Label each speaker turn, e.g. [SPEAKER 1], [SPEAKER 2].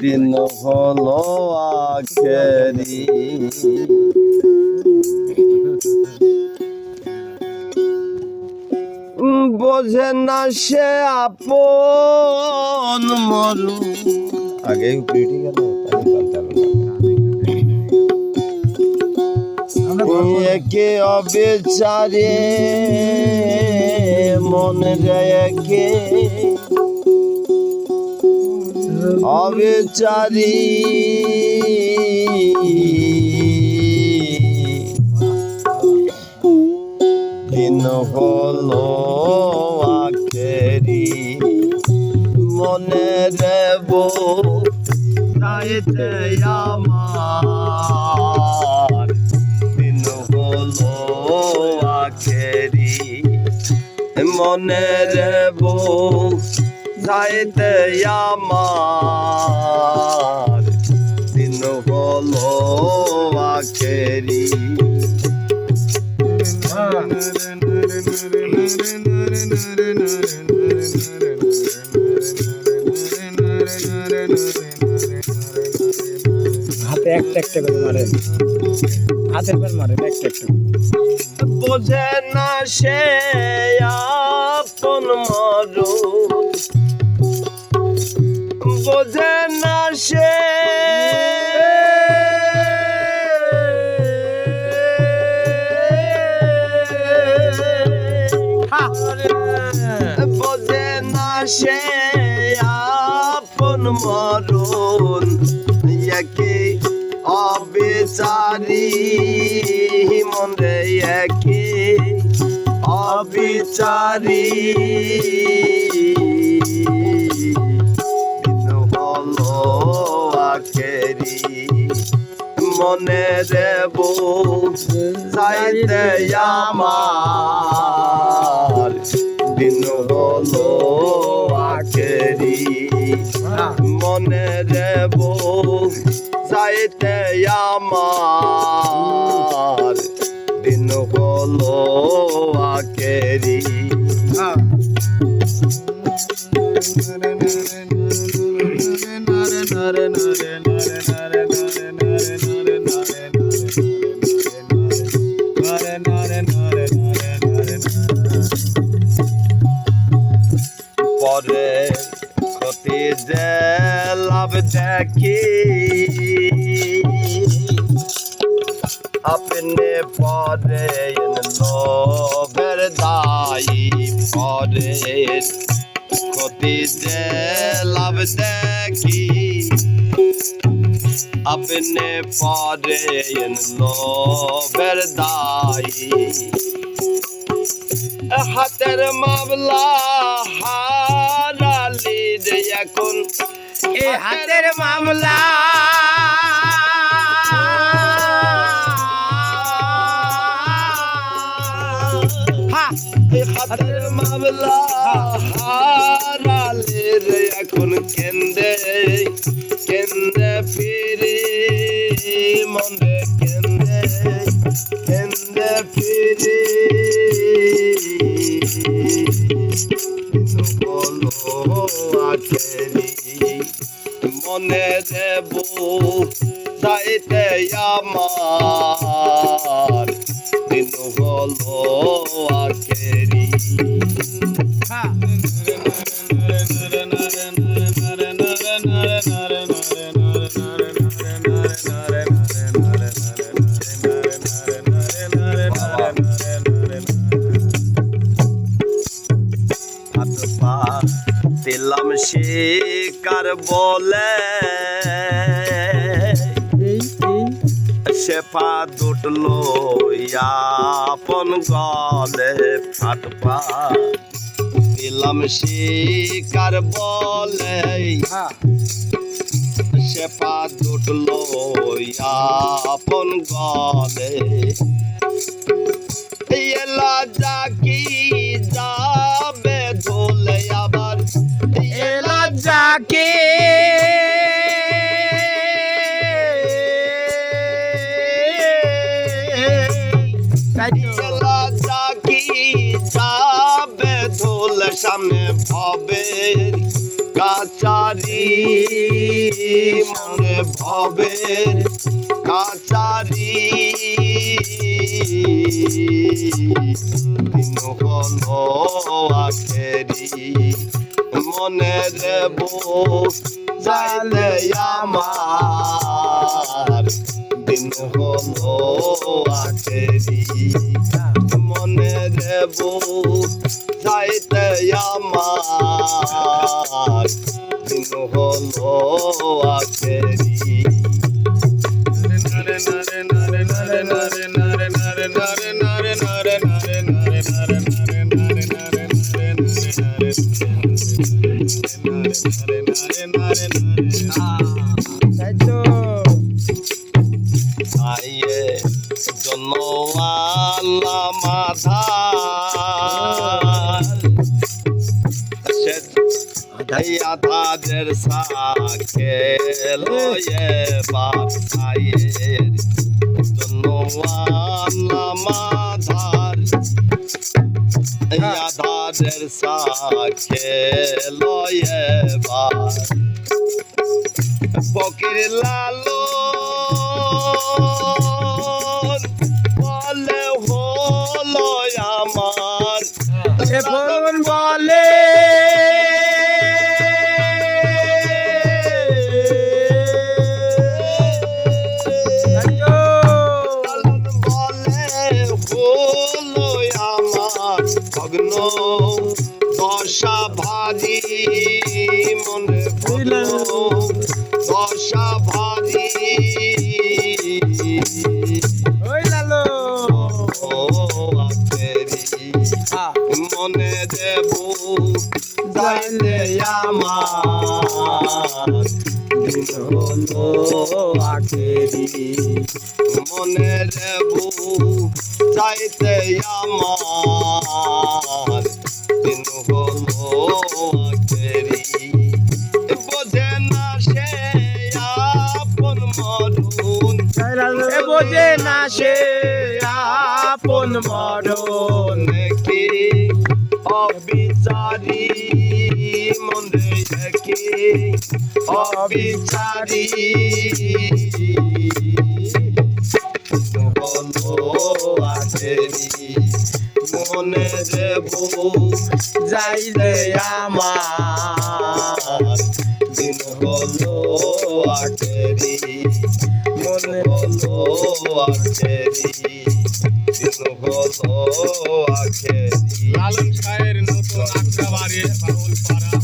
[SPEAKER 1] দিন হলো আখেরি বোঝে না সে আপন মরু আগে পিটি গেল একে অবিচারে মনে রেখে অবিচারি দিন হলো আখেরি মনে রেব তাইতে আমার দিন হলো আখেরি মনে রেব যাইতে আমার দিন হলো আখেরি
[SPEAKER 2] হাতে একটা একটা করে মারেন হাতের পর মারেন একটা একটা
[SPEAKER 1] বোঝে না সে আপন মরু বোঝে না সে বোঝে না সে আপন মরুন একে অবিচারি মনে একে অবিচারি হলো আখেরি মনে দেব চাইতে আমার দিন হলো আখেরি মনে দেব চাইতে আমার দিন হলো আখেরি পরে ক্ষতি যে লাভ দেখি আপনি পরে লোভের দায়ী পরে ক্ষতি যে লাভ দেখি আপনি পরে লোভের দায়ী হাতের মামলা হারালি রে এখন
[SPEAKER 2] এ হাতের মামলা
[SPEAKER 1] হাতের মামলা হারালি রে এখন কেন্দ্রে কেন্দ্রে ফিরে মনে কেন্দ্রে কেন্দ্রে ফিরে বলো আখেরি মনে দেব চাইতে আমার দিন হলো আখেরি দিলাম শিকার বলে সে পা দুটলো আপন গলে ফাটপা দিলাম শিকার বলে সে পা দুটলো আপন গলে এলা জাকি যাবে ধুলে আবার
[SPEAKER 2] এলা যাকে
[SPEAKER 1] এলা জাকি যাবে ধুলে সামনে ভবে কাচারি মনে ভবের কাচারি দিন হলো আখেরি মনে দেব যাইলে আমার দিন হলো আখেরি মনে দেব যাইতে আমার দিন হলো আখেরি
[SPEAKER 2] তাই তো
[SPEAKER 1] আইয়ে জন্মওয়ালা মাধার এই আধারের সাথে লয়ে বাসায়ের জন্মওয়ালা মাধার এই আধারের সাথে লয়ে বার ফকির লালো বলে হলো আমার
[SPEAKER 2] এখন বলে তাই তো
[SPEAKER 1] বলে হলো আমার ভগ্ন দশা ভাজি মনে ভগ্ন দশা ভাজি
[SPEAKER 2] ওই লালো
[SPEAKER 1] মনে দেব যাইলে আমার দিন হলো আখেরি মনে দেব যাইতে আমার দিন হলো আখেরি বোঝে না সে আপন মরুন
[SPEAKER 2] এ বোঝে না সে আপন মরণ
[SPEAKER 1] কি অবিচারি মনে কি অবিচারি হলো আখেরি মনে দেব যাইলে আমার দিন হলো আখেরি মনে হলো আখেরি দিন হলো আখেরি
[SPEAKER 3] লালন শাহের নতুন আখড়া বাড়ি বাউল পাড়া